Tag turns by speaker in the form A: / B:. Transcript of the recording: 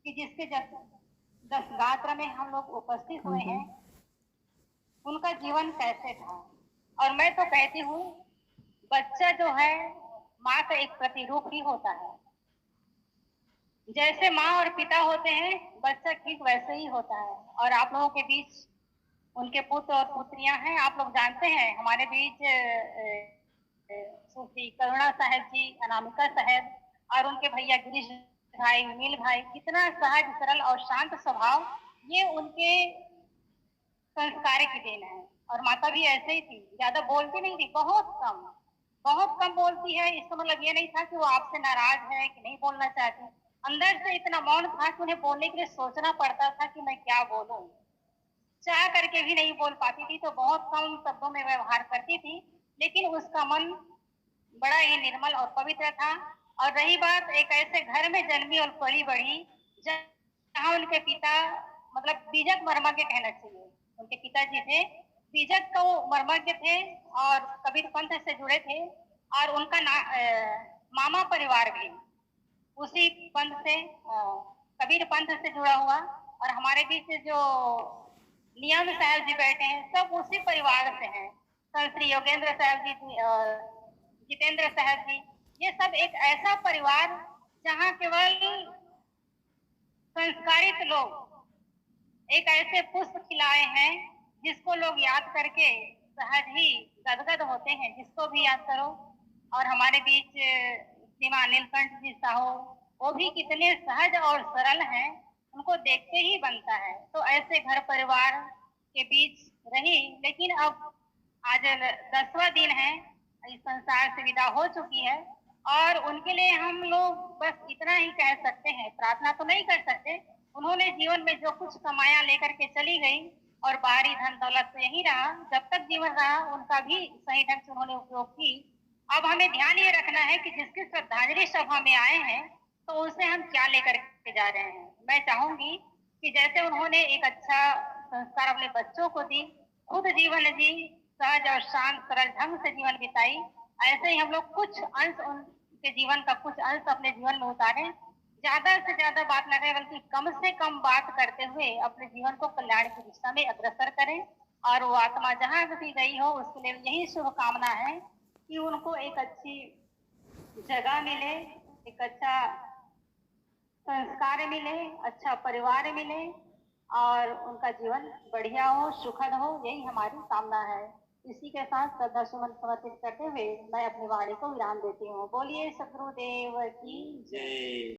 A: कि जिसके दस गात्र में हम लोग उपस्थित हुए हैं, उनका जीवन कैसे था। और मैं तो कहती हूँ, बच्चा जो है माँ का एक प्रतिरूप ही होता है। जैसे माँ और पिता होते हैं, बच्चा ठीक वैसे ही होता है। और आप लोगों के बीच उनके पुत्र और पुत्रियां हैं। आप लोग जानते हैं हमारे बीच सुश्री करुणा साहब जी, अनामिका साहब और उनके भैया गिरीश भाई, विनील भाई, कितना सहज सरल और शांत स्वभाव, ये उनके संस्कार की देन है। और माता भी ऐसे ही थी, ज्यादा बोलती नहीं थी, बहुत कम बोलती है। इसका मतलब ये नहीं था कि वो आपसे नाराज है कि नहीं बोलना चाहती। अंदर से इतना मौन था कि उन्हें बोलने के लिए सोचना पड़ता था कि मैं क्या बोलूं। चाह करके भी नहीं बोल पाती थी, तो बहुत कम शब्दों में व्यवहार करती थी, लेकिन उसका मन बड़ा ही निर्मल और पवित्र था। और रही बात एक ऐसे घर में जन्मी और पली बढ़ी जहाँ उनके पिता मतलब बीजक मर्मज्ञ कहना चाहिए, उनके पिताजी थे बीजक का, वो मर्मज्ञ थे और कबीर पंथ से जुड़े थे। और उनका मामा परिवार भी उसी पंथ से कबीर पंथ से जुड़ा हुआ। और हमारे बीच जो नियम साहब जी बैठे हैं, सब उसी परिवार से हैं। श्री योगेंद्र साहब जी, जितेंद्र साहब जी, ये सब एक ऐसा परिवार जहाँ केवल संस्कारित लोग एक ऐसे पुष्प खिलाए हैं जिसको लोग याद करके सहज ही गदगद होते हैं, जिसको भी याद करो। और हमारे बीच श्रीमान नीलकंठ जी साहू, वो भी कितने सहज और सरल हैं, उनको देखते ही बनता है। तो ऐसे घर परिवार के बीच रही, लेकिन अब आज 10वां दिन है, इस संसार से विदा हो चुकी है। और उनके लिए हम लोग बस इतना ही कह सकते हैं, प्रार्थना तो नहीं कर सकते। उन्होंने जीवन में जो कुछ कमाया लेकर के चली गई, और बाहरी धन दौलत तो यही रहा, जब तक जीवन रहा उनका भी सही ढंग से उन्होंने उपयोग की। अब हमें ध्यान ये रखना है कि जिसकी श्रद्धांजलि सभा में आए हैं, तो उसे हम क्या लेकर के जा रहे हैं। मैं चाहूंगी कि जैसे उन्होंने एक अच्छा संस्कार अपने बच्चों को दी, खुद जीवन जी सहज और शांत सरल ढंग से जीवन बिताई, ऐसे ही हम लोग कुछ अंश उनके जीवन का कुछ अंश अपने जीवन में उतारें। ज्यादा से ज्यादा बात न करें, बल्कि कम से कम बात करते हुए अपने जीवन को कल्याण की दिशा में अग्रसर करें। और वो आत्मा जहाँ भी गई हो, उसके लिए यही शुभकामना है कि उनको एक अच्छी जगह मिले, एक अच्छा संस्कार मिले, अच्छा परिवार मिले, और उनका जीवन बढ़िया हो, सुखद हो, यही हमारी कामना है। इसी के साथ श्रद्धा सुमन समर्पित करते हुए मैं अपनी वाणी को विराम देती हूँ। बोलिए सद्गुरुदेव की जय।